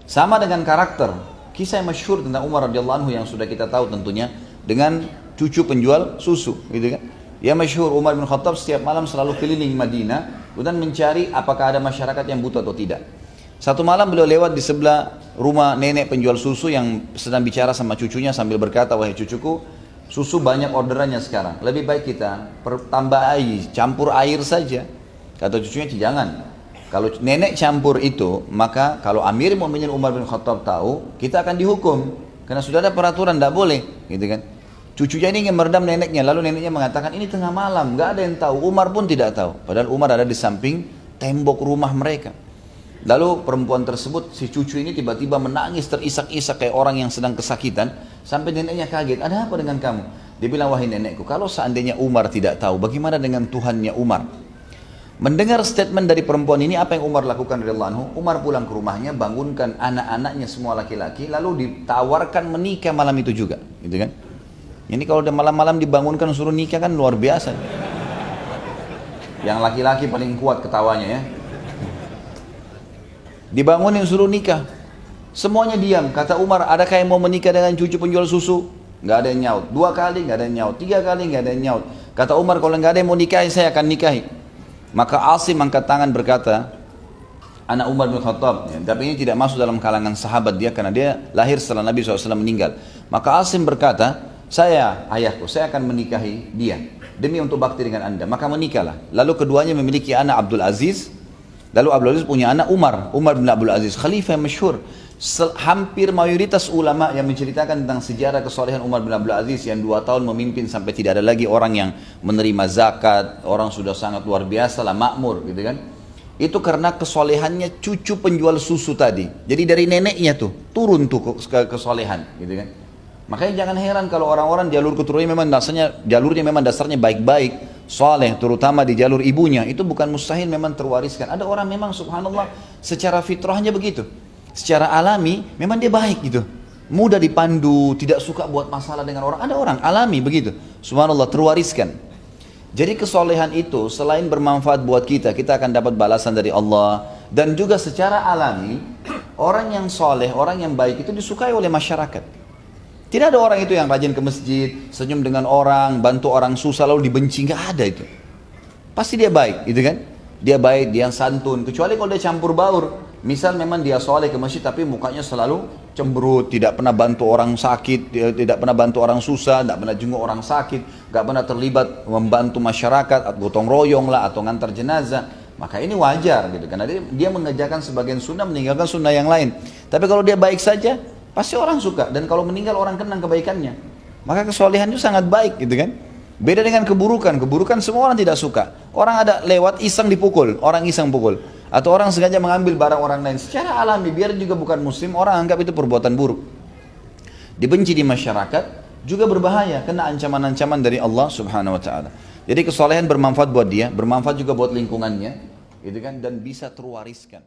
Sama dengan karakter, kisah yang masyhur tentang Umar radhiyallahu anhu yang sudah kita tahu tentunya dengan cucu penjual susu, gitu kan? Ya masyhur Umar bin Khattab setiap malam selalu keliling Madinah dan mencari apakah ada masyarakat yang butuh atau tidak. Satu malam beliau lewat di sebelah rumah nenek penjual susu yang sedang bicara sama cucunya sambil berkata, wahai cucuku, susu banyak orderannya sekarang. Lebih baik kita tambah air, campur air saja. Kata cucunya, jangan. Kalau nenek campur itu, maka kalau Amir Mu'minin Umar bin Khattab tahu, kita akan dihukum. Karena sudah ada peraturan, tidak boleh. Gitu kan? Cucunya ini ingin meredam neneknya, lalu neneknya mengatakan, ini tengah malam, nggak ada yang tahu. Umar pun tidak tahu. Padahal Umar ada di samping tembok rumah mereka. Lalu perempuan tersebut, si cucu ini tiba-tiba menangis terisak-isak kayak orang yang sedang kesakitan. Sampai neneknya kaget, ada apa dengan kamu? Dia bilang, wahai nenekku, kalau seandainya Umar tidak tahu, bagaimana dengan Tuhannya Umar? Mendengar statement dari perempuan ini, apa yang Umar lakukan radhiyallahu anhu? Umar pulang ke rumahnya, bangunkan anak-anaknya semua laki-laki, lalu ditawarkan menikah malam itu juga. Gitu kan? Ini kalau udah malam-malam dibangunkan suruh nikah kan luar biasa. Yang laki-laki paling kuat ketawanya ya. Dibangunin suruh nikah, semuanya diam. Kata Umar, adakah yang mau menikah dengan cucu penjual susu? Nggak ada yang nyaut. 2 kali nggak ada yang nyaut, 3 kali nggak ada yang nyaut. Kata Umar, kalau nggak ada yang mau nikahi, saya akan nikahi. Maka Asim angkat tangan berkata, anak Umar bin Khattab, ya, tapi ini tidak masuk dalam kalangan sahabat dia karena dia lahir setelah Nabi SAW meninggal. Maka Asim berkata, saya ayahku, saya akan menikahi dia demi untuk bakti dengan anda. Maka menikahlah. Lalu keduanya memiliki anak Abdul Aziz. Lalu Abdul Aziz punya anak Umar bin Abdul Aziz, khalifah yang masyhur. Hampir mayoritas ulama yang menceritakan tentang sejarah kesolehan Umar bin Abdul Aziz yang 2 tahun memimpin sampai tidak ada lagi orang yang menerima zakat, orang sudah sangat luar biasa lah, makmur gitu kan. Itu karena kesolehannya cucu penjual susu tadi. Jadi dari neneknya tuh turun tuh kesolehan gitu kan. Makanya jangan heran kalau orang-orang jalur keturunannya memang jalurnya memang dasarnya baik-baik, soleh, terutama di jalur ibunya, itu bukan mustahil memang terwariskan. Ada orang memang subhanallah secara fitrahnya begitu, secara alami memang dia baik gitu, mudah dipandu, tidak suka buat masalah dengan orang. Ada orang alami begitu, subhanallah terwariskan. Jadi kesolehan itu selain bermanfaat buat kita, kita akan dapat balasan dari Allah. Dan juga secara alami, orang yang soleh, orang yang baik itu disukai oleh masyarakat. Tidak ada orang itu yang rajin ke masjid, senyum dengan orang, bantu orang susah lalu dibenci, nggak ada itu. Pasti dia baik, gitu kan? Dia baik, dia santun. Kecuali kalau dia campur baur. Misal memang dia soleh ke masjid tapi mukanya selalu cemberut, tidak pernah bantu orang sakit, tidak pernah bantu orang susah, tidak pernah jenguk orang sakit, nggak pernah terlibat membantu masyarakat, atau gotong royong lah, atau ngantar jenazah. Maka ini wajar gitu, karena dia mengerjakan sebagian sunnah, meninggalkan sunnah yang lain. Tapi kalau dia baik saja, pasti orang suka, dan kalau meninggal orang kenang kebaikannya. Maka kesolehan itu sangat baik gitu kan. Beda dengan keburukan, keburukan semua orang tidak suka. Orang ada lewat iseng dipukul, orang iseng pukul. Atau orang sengaja mengambil barang orang lain. Secara alami, biar juga bukan muslim, orang anggap itu perbuatan buruk. Dibenci di masyarakat, juga berbahaya, kena ancaman-ancaman dari Allah subhanahu wa ta'ala. Jadi kesolehan bermanfaat buat dia, bermanfaat juga buat lingkungannya, gitu kan, dan bisa terwariskan.